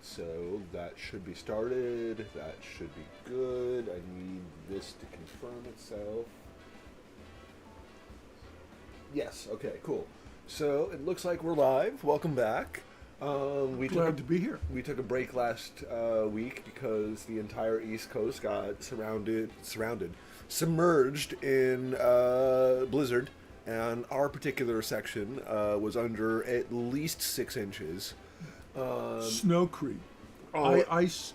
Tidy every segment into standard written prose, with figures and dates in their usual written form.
so that should be started. That should be good. I need this to confirm itself. Yes, okay, cool. So it looks like we're live. Welcome back. Glad to be here. We took a break last week because the entire East Coast got submerged in Blizzard, and our particular section was under at least 6 inches. Snow creep. Ice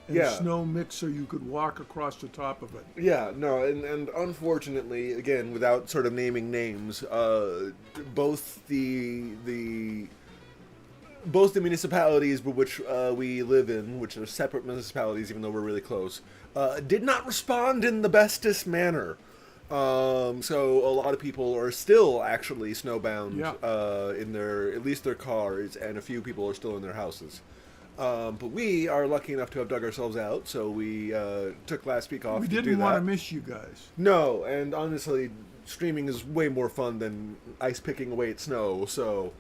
and snow mix so you could walk across the top of it. Yeah, no, and unfortunately, again, without sort of naming names, both the municipalities which we live in, which are separate municipalities even though we're really close, did not respond in the bestest manner. So a lot of people are still actually snowbound in at least their cars, and a few people are still in their houses. But we are lucky enough to have dug ourselves out, so we took last week off to do that. We didn't want to miss you guys. No, and honestly, streaming is way more fun than ice picking away at snow, so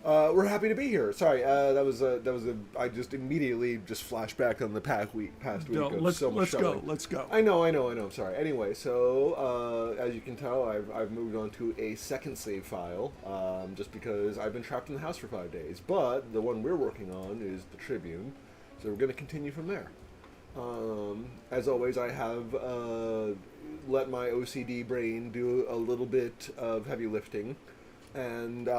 we're happy to be here. Sorry, I just immediately flashed back on the past week. No, let's go. I know. Sorry. Anyway, so as you can tell, I've moved on to a second save file, just because I've been trapped in the house for 5 days. But the one we're working on is the Tribune, so we're going to continue from there. As always, I have let my OCD brain do a little bit of heavy lifting, and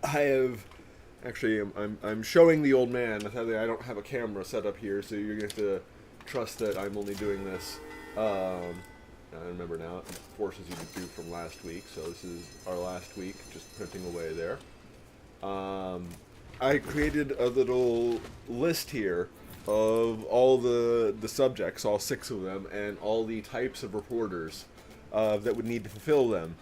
I have, actually, I'm showing the old man. I don't have a camera set up here, so you're going to have to trust that I'm only doing this. I remember now, it forces you to do from last week, so this is our last week, just printing away there. I created a little list here of all the subjects, all 6 of them, and all the types of reporters that would need to fulfill them.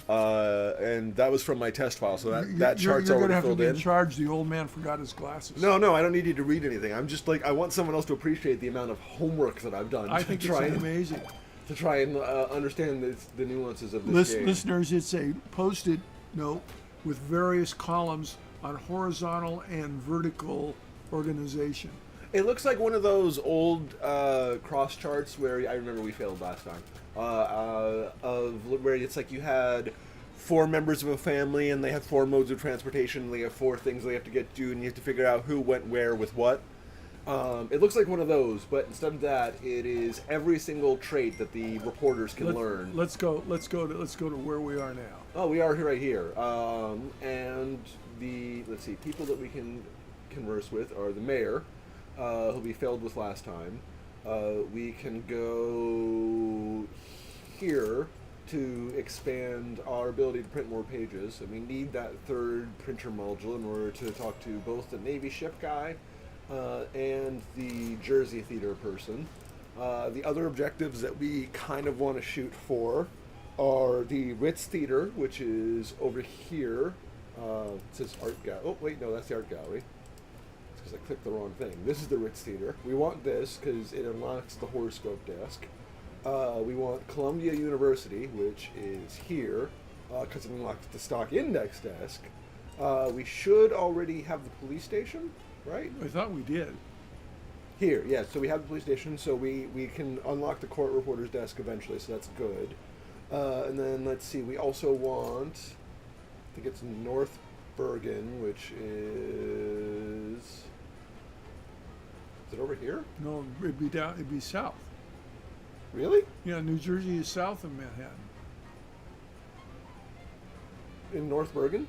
And that was from my test file, so that chart's already filled in. You're going to have to be in charge. The old man forgot his glasses. No, I don't need you to read anything. I'm just I want someone else to appreciate the amount of homework that I've done. I think it's amazing. To try and understand the nuances of this game. Listeners, it's a Post-it note with various columns on horizontal and vertical organization. It looks like one of those old cross charts where I remember we failed last time. Where it's like you had 4 members of a family and they have 4 modes of transportation. And they have 4 things they have to get to, and you have to figure out who went where with what. It looks like one of those, but instead of that, it is every single trait that the reporters can learn. Let's go to where we are now. Oh, we are right here. And let's see, people that we can converse with are the mayor, who we failed with last time. We can go here to expand our ability to print more pages, and we need that 3rd printer module in order to talk to both the Navy ship guy and the Jersey theater person. The other objectives that we kind of want to shoot for are the Ritz Theater, which is over here. It says art gallery. Oh, wait, no, that's the art gallery. Because I clicked the wrong thing. This is the Ritz Theater. We want this because it unlocks the horoscope desk. We want Columbia University, which is here, because it unlocks the stock index desk. We should already have the police station, right? I thought we did. Here, yeah, so we have the police station, so we can unlock the court reporter's desk eventually, so that's good. And then, let's see, we also want, I think it's North Bergen, which is it over here? No, it'd be south. Really? Yeah, New Jersey is south of Manhattan. In North Bergen?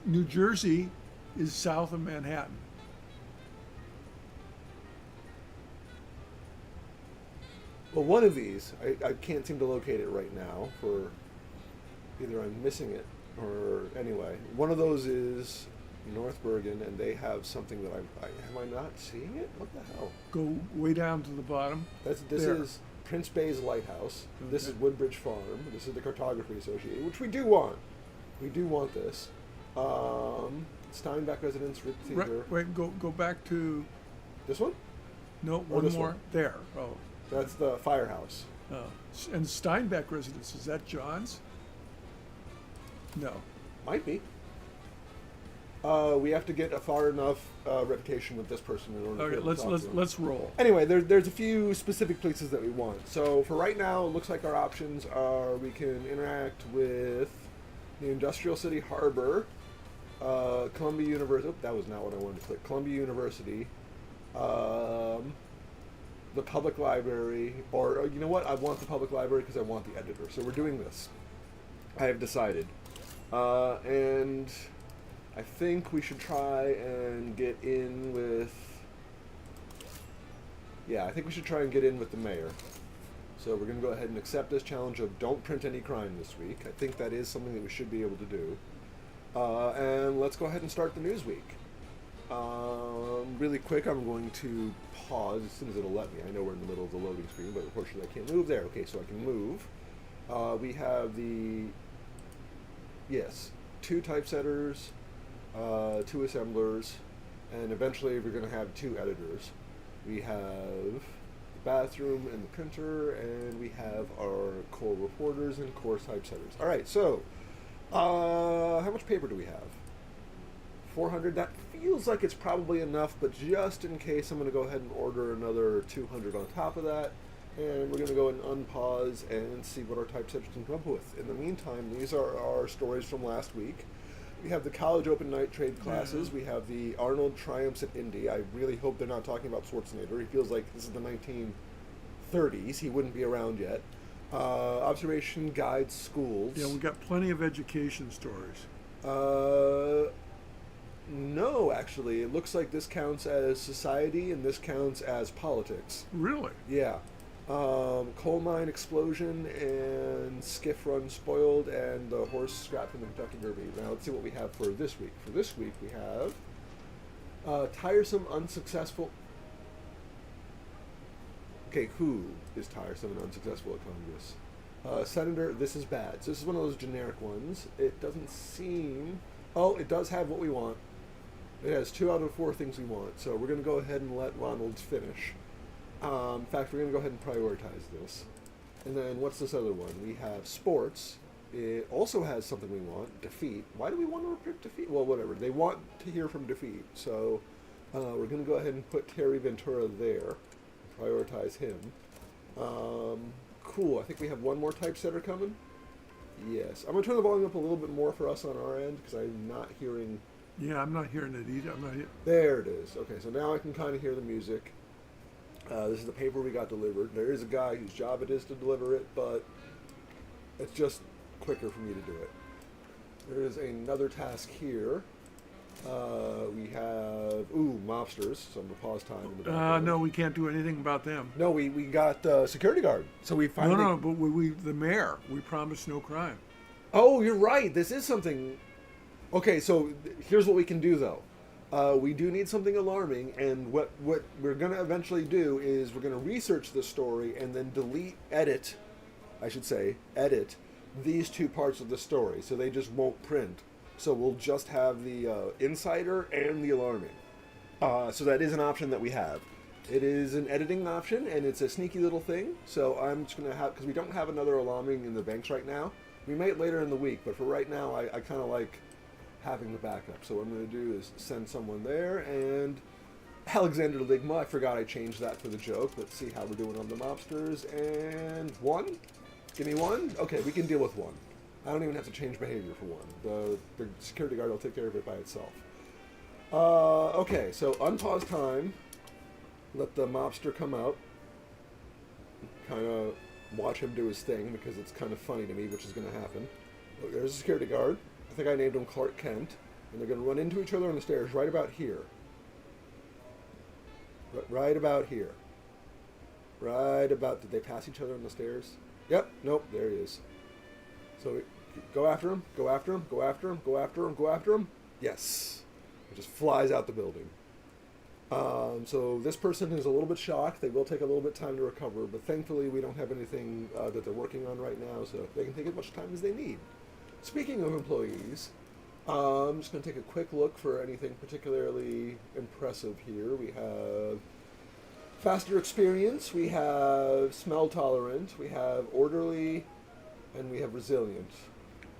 New Jersey is south of Manhattan. Well, one of these, I can't seem to locate it right now, for either I'm missing it or anyway. One of those is North Bergen, and they have something that am I not seeing it? What the hell? Go way down to the bottom. This is Prince Bay's Lighthouse. Okay. This is Woodbridge Farm. This is the Cartography Association, which we do want. We do want this. Steinbeck Residence, Ritz Theater. Wait, go back to this one? No, one more. There. Oh. That's the firehouse. Oh. And Steinbeck Residence, is that John's? No. Might be. We have to get a far enough reputation with this person in order Okay, to talk to him. let's roll. Anyway, there's a few specific places that we want. So for right now, it looks like our options are we can interact with the Industrial City Harbor, Columbia University. Oh, that was not what I wanted to click. Columbia University, the public library, or you know what? I want the public library because I want the editor. So we're doing this. I have decided, and I think we should try and get in with. Yeah, I think we should try and get in with the mayor. So we're going to go ahead and accept this challenge of don't print any crime this week. I think that is something that we should be able to do. And let's go ahead and start the news week. Really quick, I'm going to pause as soon as it'll let me. I know we're in the middle of the loading screen, but unfortunately I can't move there. Okay, so I can move. We have yes, 2 typesetters, 2 assemblers, and eventually we're going to have 2 editors. We have the bathroom and the printer, and we have our core reporters and core typesetters. All right, so how much paper do we have? 400. That feels like it's probably enough, but just in case, I'm going to go ahead and order another 200 on top of that, and we're going to go and unpause and see what our typesetters can come up with. In the meantime, these are our stories from last week. We have the college open night trade classes. We have the Arnold triumphs at Indy. I really hope they're not talking about Schwarzenegger. He feels like this is the 1930s. He wouldn't be around yet. Observation guides schools. Yeah, we got plenty of education stories. No, actually. It looks like this counts as society and this counts as politics. Really? Yeah. Coal mine explosion and skiff run spoiled and the horse scrapped from the Kentucky Derby. Now let's see what we have for this week. For this week we have tiresome, unsuccessful. Okay, who is tiresome and unsuccessful at Congress? Senator, this is bad. So this is one of those generic ones. It doesn't seem. Oh, it does have what we want. It has 2 out of 4 things we want. So we're going to go ahead and let Ronald's finish. In fact, we're going to go ahead and prioritize this. And then what's this other one? We have sports. It also has something we want, defeat. Why do we want to reprint defeat? Well, whatever. They want to hear from defeat. So we're going to go ahead and put Terry Ventura there. Prioritize him. Cool. I think we have one more typesetter coming. Yes. I'm going to turn the volume up a little bit more for us on our end because I'm not hearing... Yeah, I'm not hearing it either. I'm not hearing... There it is. Okay, so now I can kind of hear the music. This is the paper we got delivered. There is a guy whose job it is to deliver it, but it's just quicker for me to do it. There is another task here. We have, mobsters, so I'm going to pause time in the background. No, we can't do anything about them. No, we got security guard. So we finally... No, but we the mayor, we promised no crime. Oh, you're right. This is something... Okay, so here's what we can do, though. We do need something alarming, and what we're going to eventually do is we're going to research this story and then edit these 2 parts of the story, so they just won't print. So we'll just have the insider and the alarming. So that is an option that we have. It is an editing option, and it's a sneaky little thing, so I'm just going to have, because we don't have another alarming in the banks right now. We might later in the week, but for right now, I kind of like having the backup. So what I'm going to do is send someone there, and Alexander Ligma, I forgot I changed that for the joke. Let's see how we're doing on the mobsters. And 1? Give me 1? Okay, we can deal with 1. I don't even have to change behavior for 1. The security guard will take care of it by itself. Okay, so unpause time. Let the mobster come out. Kind of watch him do his thing, because it's kind of funny to me, which is going to happen. Look, there's a security guard. I think I named him Clark Kent. And they're going to run into each other on the stairs right about here. Right about here. Right about... Did they pass each other on the stairs? Yep. Nope. There he is. So go after him. Go after him. Go after him. Go after him. Go after him. Yes. It just flies out the building. So this person is a little bit shocked. They will take a little bit of time to recover, but thankfully we don't have anything that they're working on right now, so they can take as much time as they need. Speaking of employees, I'm just going to take a quick look for anything particularly impressive here. We have faster experience, we have smell tolerant, we have orderly, and we have resilient.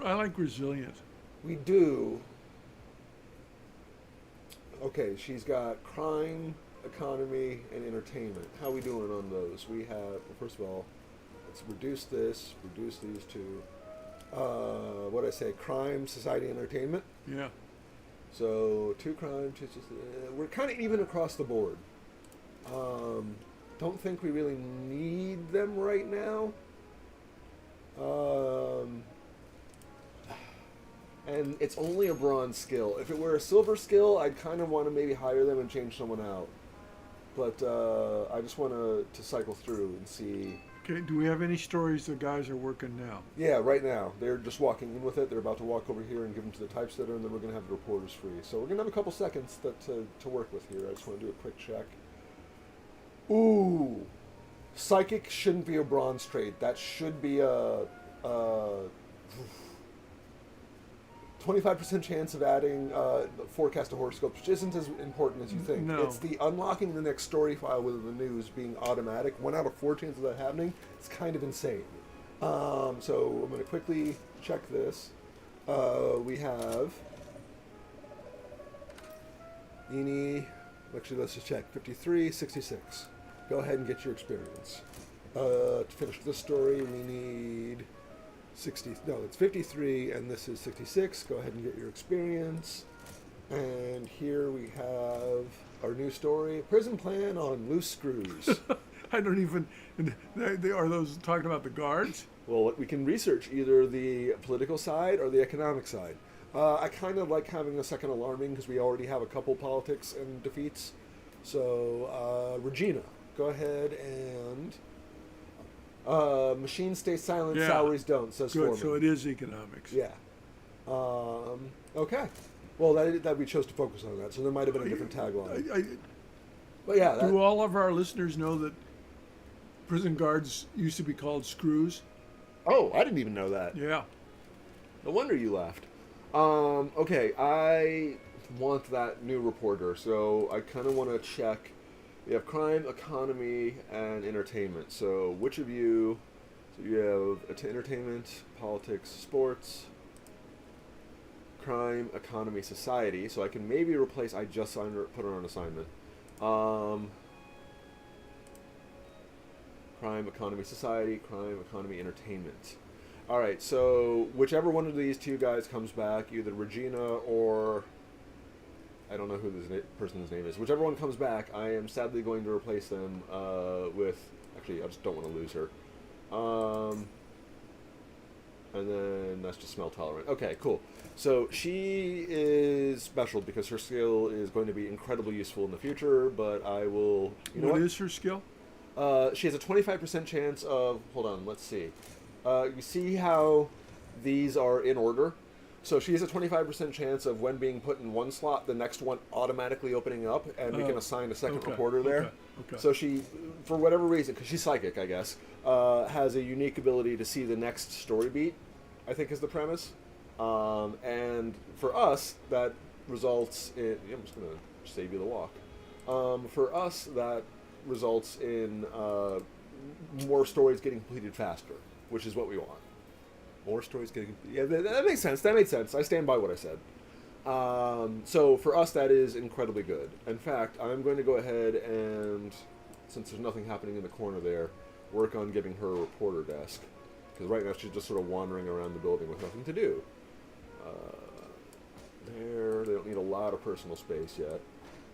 I like resilient. We do. Okay, she's got crime, economy, and entertainment. How are we doing on those? We have, well, first of all, let's reduce this, reduce these two. What did I say? Crime, society, entertainment. Yeah. So two crime, we're kind of even across the board. Don't think we really need them right now. And it's only a bronze skill. If it were a silver skill, I'd kind of want to maybe hire them and change someone out. But I just want to cycle through and see. Okay. Do we have any stories the guys are working now? Yeah, right now. They're just walking in with it. They're about to walk over here and give them to the typesetter, and then we're going to have the reporters free. So we're going to have a couple seconds to work with here. I just want to do a quick check. Ooh. Psychic shouldn't be a bronze trait. That should be a 25% chance of adding forecast to horoscopes, which isn't as important as you think. No. It's the unlocking the next story file with the news being automatic. 1 out of 4 chance of that happening. It's kind of insane. So I'm going to quickly check this. We have actually let's just check. 53, 66. Go ahead and get your experience. To finish this story, we need 60. No, it's 53, and this is 66. Go ahead and get your experience. And here we have our new story: prison plan on loose screws. I don't even. They are those talking about the guards? Well, we can research either the political side or the economic side. I kind of like having a second alarming because we already have a couple politics and defeats. So, Regina, go ahead and machines stay silent, Yeah. salaries don't, says Good. Foreman. So it is economics. Yeah. Okay. Well, that we chose to focus on that, so there might have been a different tagline. But yeah, Do all of our listeners know that prison guards used to be called screws? oh, I didn't even know that. Yeah. No wonder you laughed. Okay, I want that new reporter, so I kind of want to check. We have crime, economy, and entertainment. So which of you? So you have entertainment, politics, sports, crime, economy, society. So I can maybe replace. I just signed her, put her on assignment. Crime, economy, society, crime, economy, entertainment. All right. So whichever one of these two guys comes back, either Regina or I don't know who this person's name is. Whichever one comes back, I am sadly going to replace them with. Actually, I just don't want to lose her. And then that's just smell tolerant. Okay, cool. So she is special because her skill is going to be incredibly useful in the future. But I will. What is her skill? She has a 25% chance of. Hold on, let's see. You see how these are in order? So she has a 25% chance of when being put in one slot, the next one automatically opening up, and we can assign a second reporter there. Okay. So she, for whatever reason, because she's psychic, I guess, has a unique ability to see the next story beat, I think is the premise. And for us, that results in... I'm just going to save you the walk. For us, that results in more stories getting completed faster, which is what we want. More stories getting... Yeah, that makes sense. That made sense. I stand by what I said. So for us, that is incredibly good. In fact, I'm going to go ahead and, since there's nothing happening in the corner there, work on giving her a reporter desk. Because right now she's just sort of wandering around the building with nothing to do. There, they don't need a lot of personal space yet.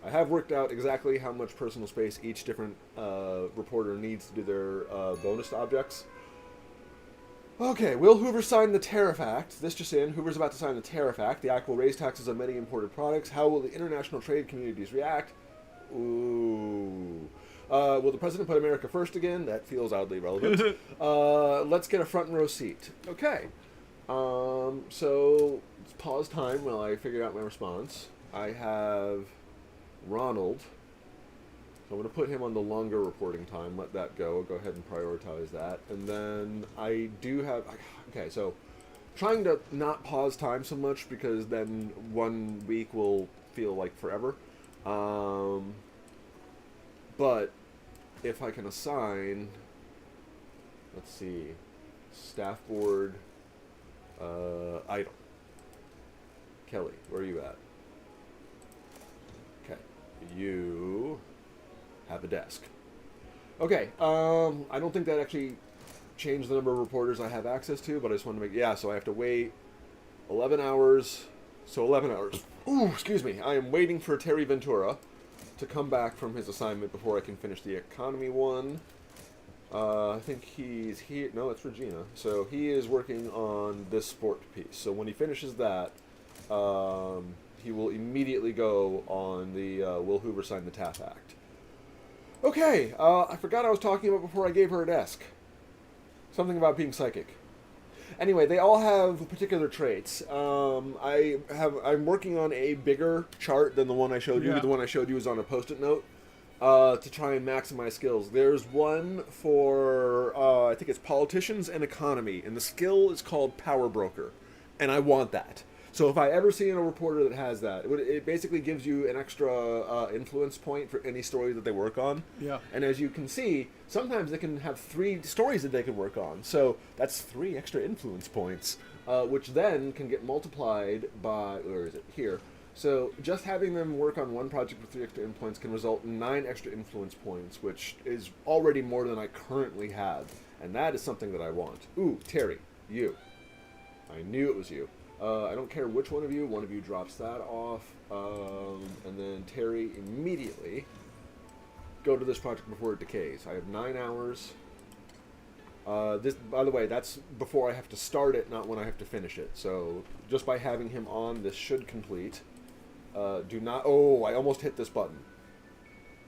I have worked out exactly how much personal space each different reporter needs to do their bonus objects. Okay, will Hoover sign the Tariff Act? This just in, Hoover's about to sign the Tariff Act. The act will raise taxes on many imported products. How will the international trade communities react? Ooh. Will the president put America first again? That feels oddly relevant. Let's get a front row seat. Okay. So, let's pause time while I figure out my response. I have Ronald. So I'm going to put him on the longer reporting time, let that go. I'll go ahead and prioritize that. And then I do have... Okay, so trying to not pause time so much because then 1 week will feel like forever. But if I can assign... Let's see. Staff board... idle. Kelly, where are you at? you have a desk. Okay, I don't think that actually changed the number of reporters I have access to, but I just want to make, yeah, so I have to wait 11 hours, so 11 hours. Ooh, excuse me, I am waiting for Terry Ventura to come back from his assignment before I can finish the economy one. I think he's here, no, it's Regina, so he is working on this sport piece, so when he finishes that, he will immediately go on the Will Hoover Sign the Taft Act. Okay, I forgot I was talking about before I gave her a desk. Something about being psychic. Anyway, they all have particular traits. I'm working on a bigger chart than the one I showed you. Yeah. The one I showed you was on a Post-it note to try and maximize skills. There's one for, I think it's politicians and economy, and the skill is called Power Broker, and I want that. So if I ever see a reporter that has that, it basically gives you an extra influence point for any story that they work on. Yeah. And as you can see, sometimes they can have 3 stories that they can work on. So that's 3 extra influence points, which then can get multiplied by, where is it? Here. So just having them work on one project with 3 extra influence can result in 9 extra influence points, which is already more than I currently have. And that is something that I want. Ooh, Terry, you. I knew it was you. I don't care which one of you drops that off, and then Terry immediately go to this project before it decays. I have 9 hours. This, by the way, that's before I have to start it, not when I have to finish it. So just by having him on, this should complete. Do not, oh, I almost hit this button.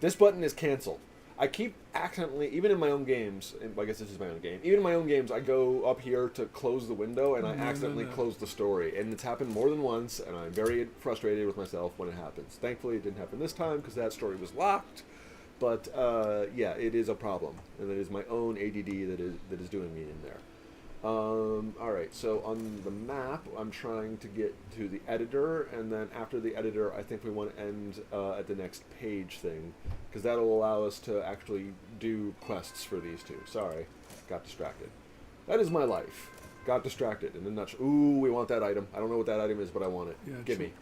This button is canceled. I keep accidentally, even in my own games, and I guess this is my own game, even in my own games, I go up here to close the window, and I accidentally close the story. And it's happened more than once, and I'm very frustrated with myself when it happens. Thankfully, it didn't happen this time, because that story was locked. But, yeah, it is a problem. And it is my own ADD that is doing me in there. Alright, so on the map, I'm trying to get to the editor, and then after the editor, I think we want to end at the next page thing, because that'll allow us to actually do quests for these two. Sorry, got distracted. That is my life. Got distracted in a nutshell. Ooh, we want that item. I don't know what that item is, but I want it. Yeah, Give sure. me.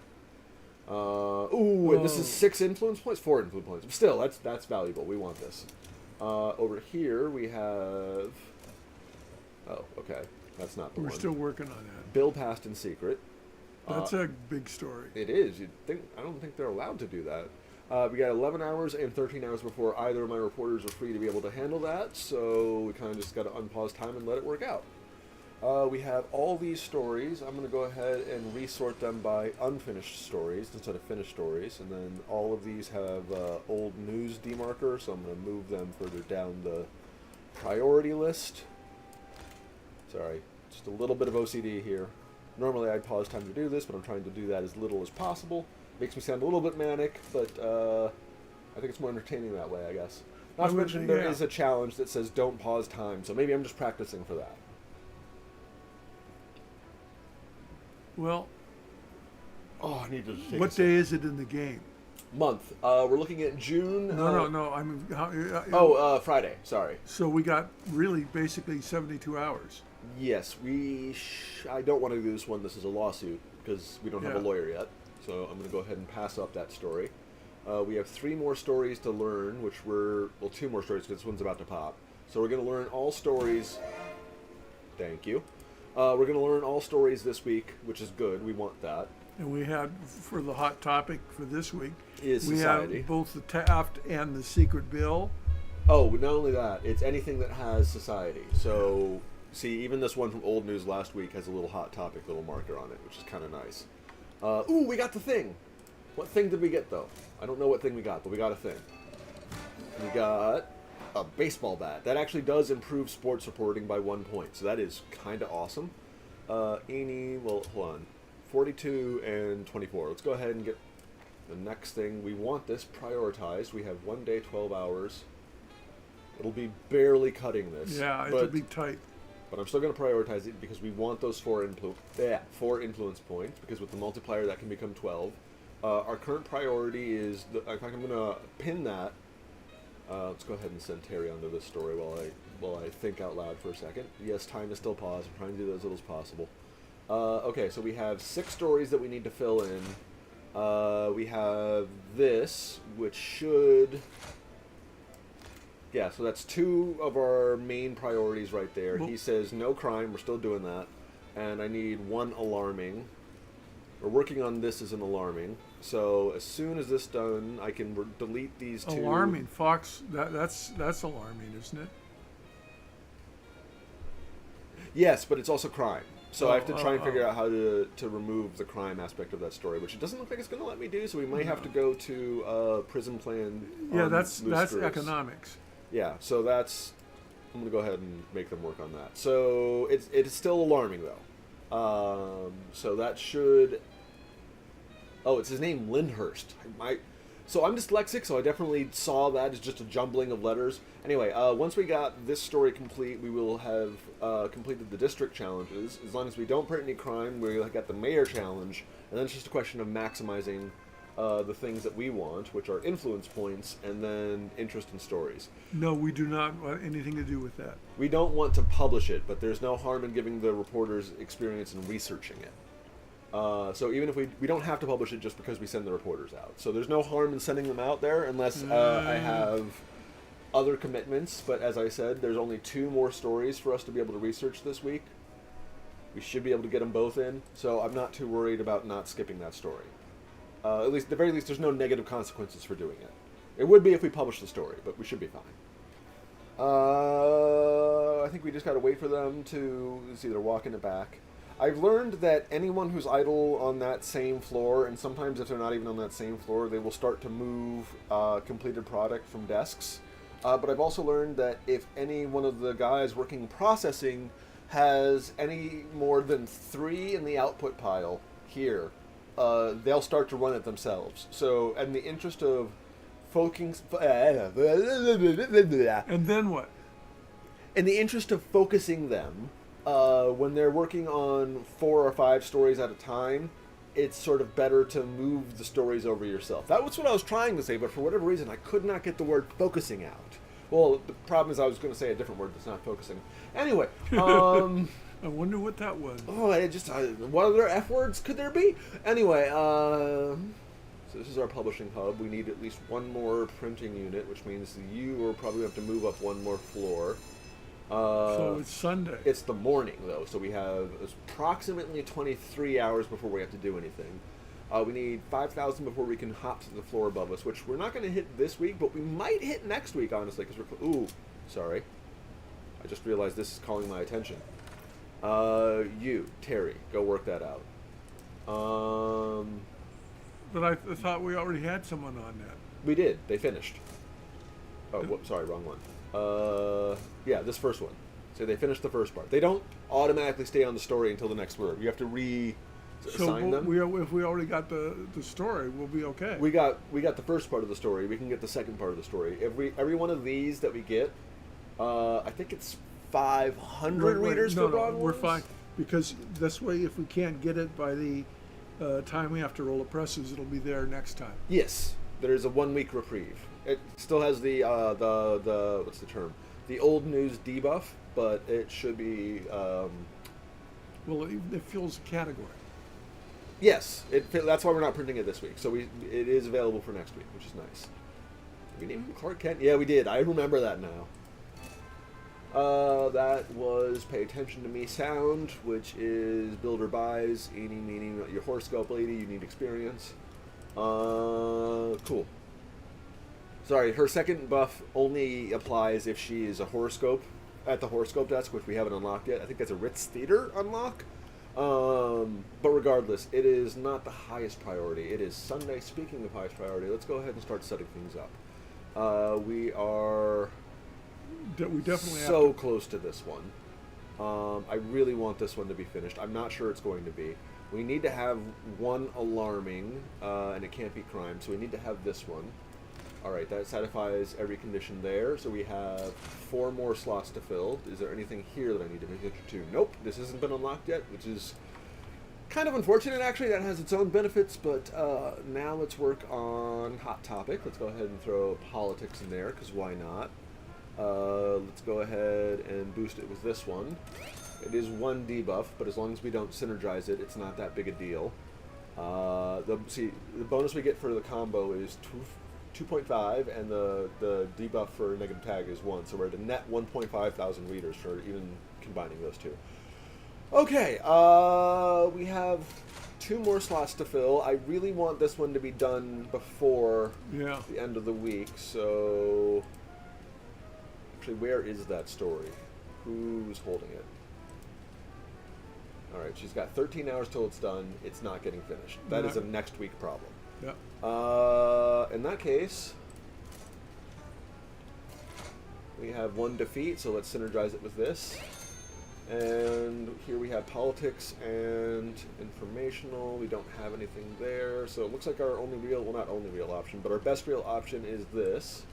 Ooh, and this is 6 influence points? 4 influence points. But still, that's valuable. We want this. Over here, we have... Oh, okay. That's not the We're one. still working on that. Bill passed in secret. That's a big story. It is. You'd think. I don't think they're allowed to do that. We got 11 hours and 13 hours before either of my reporters are free to be able to handle that, so we kind of just got to unpause time and let it work out. We have all these stories. I'm going to go ahead and resort them by unfinished stories instead of finished stories, and then all of these have old news demarker, so I'm going to move them further down the priority list. Sorry, just a little bit of OCD here. Normally I'd pause time to do this, but I'm trying to do that as little as possible. Makes me sound a little bit manic, but I think it's more entertaining that way, I guess. Not to mention there is a challenge that says don't pause time, so maybe I'm just practicing for that. Well, Oh, I need to take What day is it in the game? month. We're looking at June. No. I mean, Friday. Sorry. So we got really basically 72 hours. Yes, I don't want to do this one. This is a lawsuit because we don't have a Yeah. lawyer yet. So I'm going to go ahead and pass up that story. We have 3 more stories to learn, which well, 2 more stories because this one's about to pop. So we're going to learn all stories. Thank you. We're going to learn all stories this week, which is good. We want that. And we had, for the hot topic for this week, Is we society. have both the Taft and the secret bill. Oh, not only that, it's anything that has society. So, see, even this one from Old News last week has a little hot topic little marker on it, which is kind of nice. Ooh, we got the thing. What thing did we get, though? I don't know what thing we got, but we got a thing. We got a baseball bat. That actually does improve sports reporting by 1 point, so that is kind of awesome. Well, hold on. 42 and 24. Let's go ahead and get the next thing. We want this prioritized. We have 1 day, 12 hours. It'll be barely cutting this. Yeah, it'll be tight. But I'm still going to prioritize it because we want those 4 influence points, because with the multiplier that can become 12. Our current priority is, in fact, I'm going to pin that. Let's go ahead and send Terry onto this story while I think out loud for a second. Yes, time is still paused. I'm trying to do that as little as possible. Okay, so we have 6 stories that we need to fill in. we have this, which should... Yeah, so that's 2 of our main priorities right there. Well, he says no crime, we're still doing that. And I need 1 alarming. We're working on this as an alarming. So as soon as this done, I can delete these 2. alarming, Fox. That's alarming, isn't it? Yes, but it's also crime. So I have to try and figure oh. out how to remove the crime aspect of that story, which it doesn't look like it's going to let me do. So we might have to go to prison plan. Yeah, that's Loose Screws. economics. Yeah, so that's... I'm going to go ahead and make them work on that. So it's still alarming, though. So that should... Oh, it's his name, Lyndhurst. So I'm dyslexic, so I definitely saw that as just a jumbling of letters. Anyway, once we got this story complete, we will have completed the district challenges. As long as we don't print any crime, we got the mayor challenge, and then it's just a question of maximizing the things that we want, which are influence points, and then interest in stories. No, we do not want anything to do with that. We don't want to publish it, but there's no harm in giving the reporters experience in researching it. So even if we don't have to publish it just because we send the reporters out. So there's no harm in sending them out there unless I have other commitments. But as I said, there's only 2 more stories for us to be able to research this week. We should be able to get them both in. So I'm not too worried about not skipping that story. At the very least, there's no negative consequences for doing it. It would be if we published the story, but we should be fine. I think we just got to wait for them to see they're walking it back. I've learned that anyone who's idle on that same floor, and sometimes if they're not even on that same floor, they will start to move completed product from desks. But I've also learned that if any one of the guys working processing has any more than 3 in the output pile here, they'll start to run it themselves. So, in the interest of focusing... And then what? In the interest of focusing them... when they're working on 4 or 5 stories at a time, it's sort of better to move the stories over yourself. That was what I was trying to say, but for whatever reason, I could not get the word focusing out. Well, the problem is I was going to say a different word that's not focusing. Anyway, I wonder what that was. oh, I just what other F words could there be? Anyway, so this is our publishing hub. We need at least 1 more printing unit, which means you will probably have to move up 1 more floor. So it's Sunday. It's the morning, though, so we have approximately 23 hours before we have to do anything. We need 5,000 before we can hop to the floor above us, which we're not going to hit this week, but we might hit next week, honestly, because we're... Ooh, sorry. I just realized this is calling my attention. You, Terry, go work that out. But I thought we already had someone on that. We did. They finished. Oh, sorry, wrong one. Yeah, this first one. So they finished the first part. They don't automatically stay on the story until the next word. You have to reassign them. If we already got the story, we'll be okay. We got the first part of the story. We can get the second part of the story. Every one of these that we get, I think it's 500 readers for Broad we're Ones? fine. Because this way, if we can't get it by the time we have to roll the presses, it'll be there next time. Yes, there's a 1 week reprieve. It still has the what's the term? The old news debuff, but it should be. Well, it fills a category. Yes, that's why we're not printing it this week. So it is available for next week, which is nice. Did we name him Clark Kent? Yeah, we did. I remember that now. That was Pay Attention to Me sound, which is builder buys, eeny, meaning your horoscope lady, you need experience. Cool. Sorry, her second buff only applies if she is a horoscope at the horoscope desk, which we haven't unlocked yet. I think that's a Ritz Theater unlock. But regardless, it is not the highest priority. It is Sunday. Speaking of highest priority, let's go ahead and start setting things up. We are We definitely so close to this one. I really want this one to be finished. I'm not sure it's going to be. We need to have 1 alarming, and it can't be crime, so we need to have this one. Alright, that satisfies every condition there, so we have 4 more slots to fill. Is there anything here that I need to pay attention to? Nope, this hasn't been unlocked yet, which is kind of unfortunate, actually. That has its own benefits, but now let's work on Hot Topic. Let's go ahead and throw politics in there, because why not? Let's go ahead and boost it with this one. It is 1 debuff, but as long as we don't synergize it, it's not that big a deal. The bonus we get for the combo is 2.5, and the debuff for negative tag is 1. So we're at a net 1.5 thousand readers for even combining those two. Okay, we have 2 more slots to fill. I really want this one to be done before Yeah. the end of the week. So, actually, where is that story? Who's holding it? All right, she's got 13 hours till it's done. It's not getting finished. That is a next week problem. Yeah. In that case, we have 1 defeat, so let's synergize it with this. And here we have politics and informational. We don't have anything there, so it looks like our only real, well, not only real option, but our best real option is this.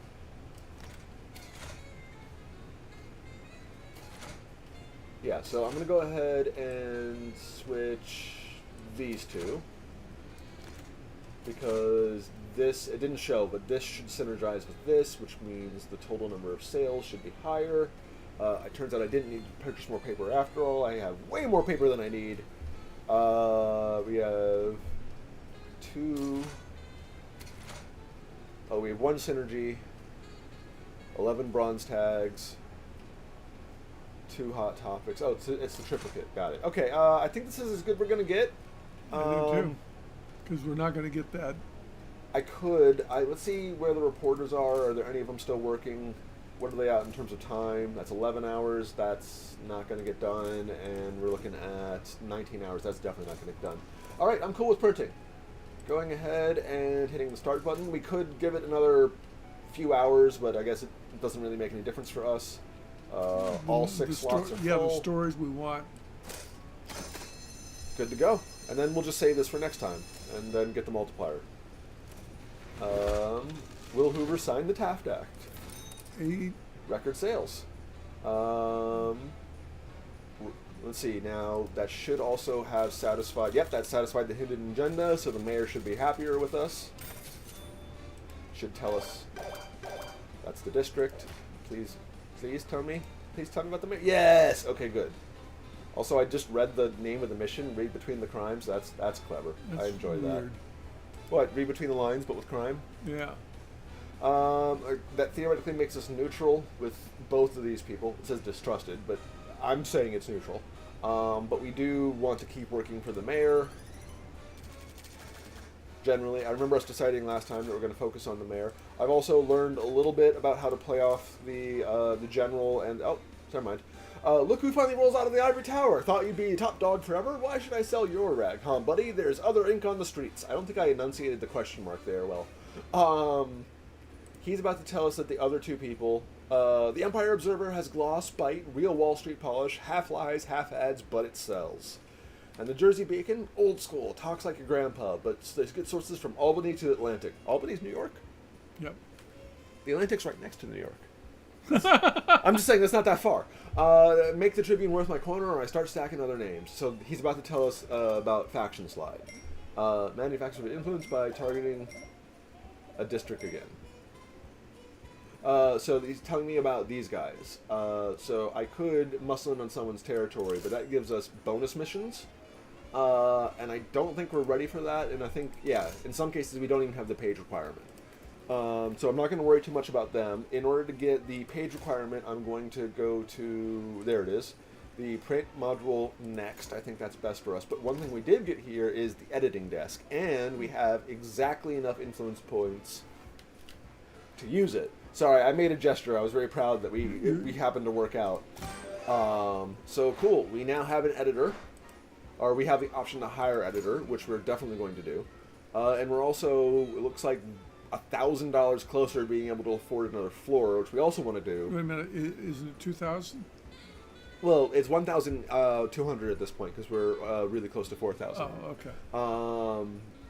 Yeah, so I'm going to go ahead and switch these two, because this, it didn't show, but this should synergize with this, which means the total number of sales should be higher. It turns out I didn't need to purchase more paper after all. I have way more paper than I need. We have 2... Oh, we have 1 synergy, 11 bronze tags, 2 hot topics. Oh, it's the triplicate. Got it. Okay, I think this is as good as we're going to get. I do too. Because we're not going to get that. Let's see where the reporters are. Are there any of them still working? What are they at in terms of time? That's 11 hours. That's not going to get done. And we're looking at 19 hours. That's definitely not going to get done. All right, I'm cool with printing. Going ahead and hitting the start button. We could give it another few hours, but I guess it doesn't really make any difference for us. All 6 slots are full. Yeah, the stories we want. Good to go. And then we'll just save this for next time, and then get the multiplier. Will Hoover sign the Taft Act? 8. Record sales. Let's see, now that should also have satisfied, yep, that satisfied the hidden agenda, so the mayor should be happier with us. Should tell us that's the district. Please tell me about the mayor. Yes! Okay, good. Also, I just read the name of the mission, read between the crimes. That's clever. I enjoy that. What, read between the lines but with crime? Yeah. That theoretically makes us neutral with both of these people. It says distrusted, but I'm saying it's neutral. But we do want to keep working for the mayor. Generally, I remember us deciding last time that we're going to focus on the mayor. I've also learned a little bit about how to play off the general and... Oh, never mind. Look who finally rolls out of the ivory tower. Thought you'd be top dog forever? Why should I sell your rag, huh, buddy? There's other ink on the streets. I don't think I enunciated the question mark there well. He's about to tell us that the other 2 people... the Empire Observer has gloss, bite, real Wall Street polish, half lies, half ads, but it sells. And the Jersey Beacon, old school, talks like your grandpa, but there's good sources from Albany to the Atlantic. Albany's New York? Yep. The Atlantic's right next to New York. I'm just saying that's not that far. Make the Tribune worth my corner, or I start stacking other names. So he's about to tell us about Faction Slide. Manufacturers influenced by targeting a district again. So he's telling me about these guys. So I could muscle in on someone's territory, but that gives us bonus missions. And I don't think we're ready for that. And I think, yeah, in some cases we don't even have the page requirement. So I'm not going to worry too much about them. In order to get the page requirement, I'm going to go to, there it is, the print module next. I think that's best for us. But one thing we did get here is the editing desk. And we have exactly enough influence points to use it. Sorry, I made a gesture. I was very proud that we happened to work out. So cool. We now have an editor. Or we have the option to hire editor, which we're definitely going to do. And we're also, it looks like, $1,000 closer to being able to afford another floor, which we also want to do. Wait a minute, isn't it 2,000? Well, it's 1,200 at this point because we're really close to 4,000. Oh, okay.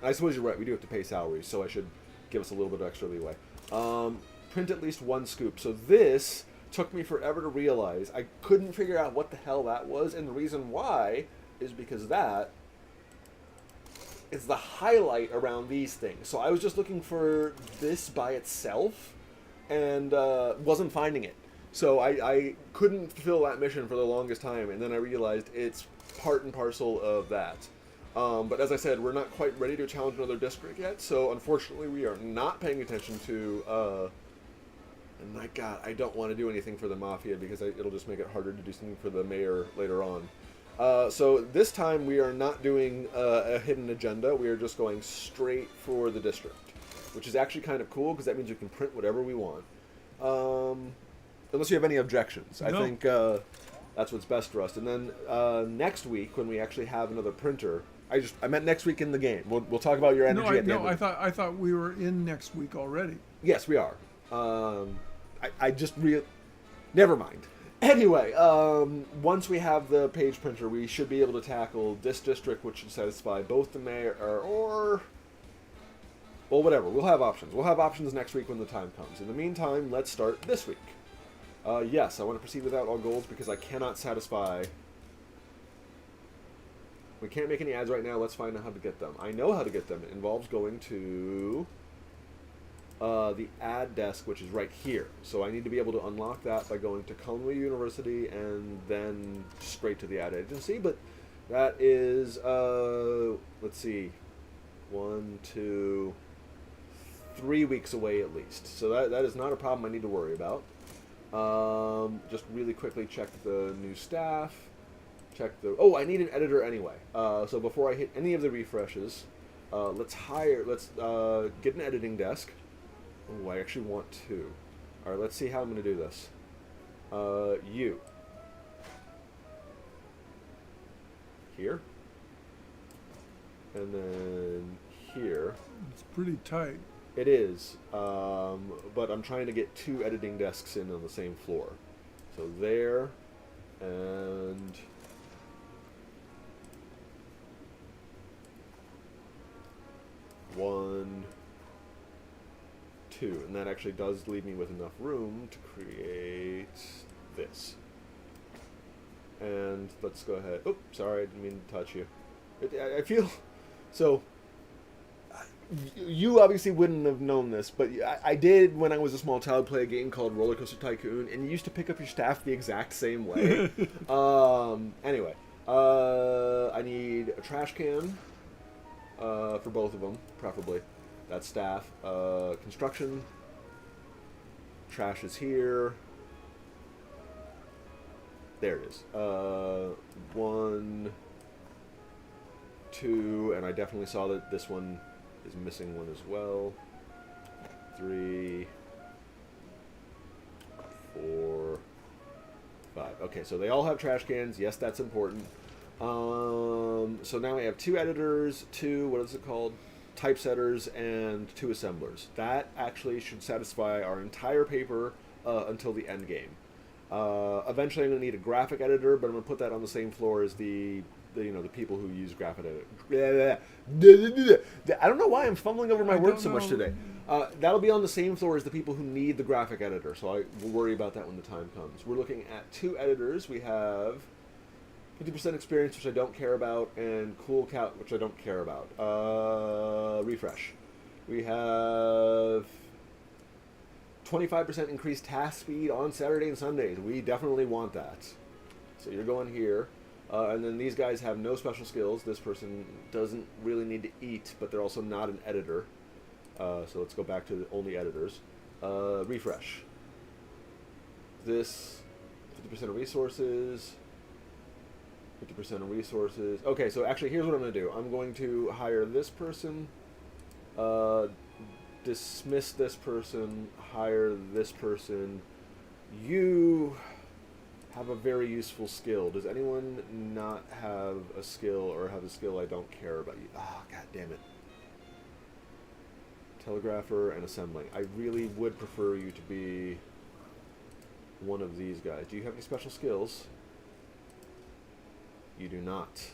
I suppose you're right. We do have to pay salaries, so I should give us a little bit of extra leeway. Print at least 1 scoop. So this took me forever to realize. I couldn't figure out what the hell that was, and the reason why is because that is the highlight around these things. So I was just looking for this by itself and wasn't finding it. So I couldn't fulfill that mission for the longest time, and then I realized it's part and parcel of that. But as I said, we're not quite ready to challenge another district yet, so unfortunately we are not paying attention to... and my God, I don't want to do anything for the Mafia because it'll just make it harder to do something for the Mayor later on. So this time we are not doing a hidden agenda. We are just going straight for the district, which is actually kind of cool because that means we can print whatever we want. Unless you have any objections. No. I think that's what's best for us. And then next week, when we actually have another printer, I meant next week in the game. We'll talk about your energy at the end. I thought we were in next week already. Yes, we are. Never mind. Anyway, once we have the page printer, we should be able to tackle this district, which should satisfy both the mayor or well, whatever. We'll have options. We'll have options next week when the time comes. In the meantime, let's start this week. Yes, I want to proceed without all goals because I cannot satisfy... We can't make any ads right now. Let's find out how to get them. I know how to get them. It involves going to the ad desk, which is right here. So I need to be able to unlock that by going to Conway University and then straight to the ad agency. But that is, let's see, 1, 2, 3 weeks away at least. So that is not a problem I need to worry about. Just really quickly check the new staff. Check the... Oh, I need an editor anyway. So before I hit any of the refreshes, let's get an editing desk. Oh, I actually want 2. Alright, let's see how I'm going to do this. You. Here. And then here. It's pretty tight. It is, but I'm trying to get 2 editing desks in on the same floor. So there, and... one, 2, and that actually does leave me with enough room to create this. And let's go ahead. Oh, sorry, I didn't mean to touch you. I feel so. You obviously wouldn't have known this, but I did when I was a small child play a game called Roller Coaster Tycoon, and you used to pick up your staff the exact same way. Anyway, I need a trash can. For both of them, preferably. That's staff. Construction. Trash is here. There it is. 1, 2, and I definitely saw that this one is missing one as well. 3, 4, 5. Okay, so they all have trash cans. Yes, that's important. So now we have 2 editors, 2, what is it called? Typesetters, and 2 assemblers. That actually should satisfy our entire paper until the end game. Eventually I'm going to need a graphic editor, but I'm going to put that on the same floor as the people who use graphic editor. I don't know why I'm fumbling over my words so much today. That'll be on the same floor as the people who need the graphic editor, so I will worry about that when the time comes. We're looking at 2 editors. We have 50% experience, which I don't care about, and cool count, which I don't care about. Refresh. We have 25% increased task speed on Saturday and Sundays. We definitely want that. So you're going here. And then these guys have no special skills. This person doesn't really need to eat, but they're also not an editor. So let's go back to the only editors. Refresh. This, 50% of resources. 50% of resources. Okay, so actually here's what I'm going to do. I'm going to hire this person, dismiss this person, hire this person. You have a very useful skill. Does anyone not have a skill or have a skill I don't care about? You? Ah, god damn it. Telegrapher and assembling. I really would prefer you to be one of these guys. Do you have any special skills? You do not.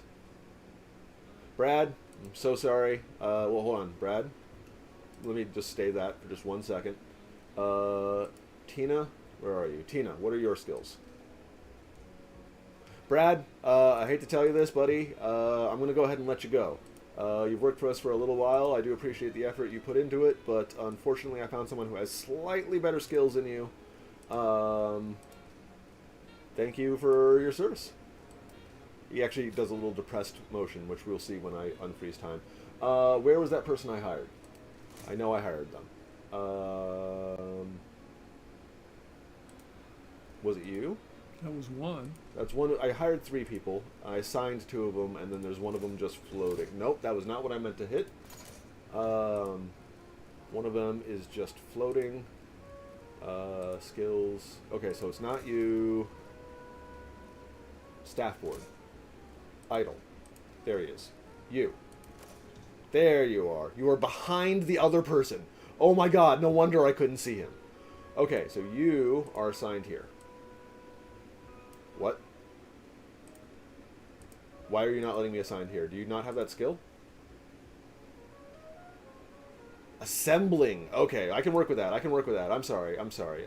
Brad, I'm so sorry. Well, hold on, Brad. Let me just stay that for just 1 second. Tina, where are you? Tina, what are your skills? Brad, I hate to tell you this, buddy. I'm going to go ahead and let you go. You've worked for us for a little while. I do appreciate the effort you put into it, but unfortunately I found someone who has slightly better skills than you. Thank you for your service. He actually does a little depressed motion, which we'll see when I unfreeze time. Where was that person I hired? I know I hired them. Was it you? That was one. That's one. I hired 3 people. I assigned 2 of them, and then there's one of them just floating. Nope, that was not what I meant to hit. One of them is just floating. Skills. Okay, so it's not you. Staff board. Idle. There he is. You. There you are. You are behind the other person. Oh my god, no wonder I couldn't see him. Okay, so you are assigned here. What? Why are you not letting me assign here? Do you not have that skill? Assembling. Okay, I can work with that. I can work with that. I'm sorry. I'm sorry.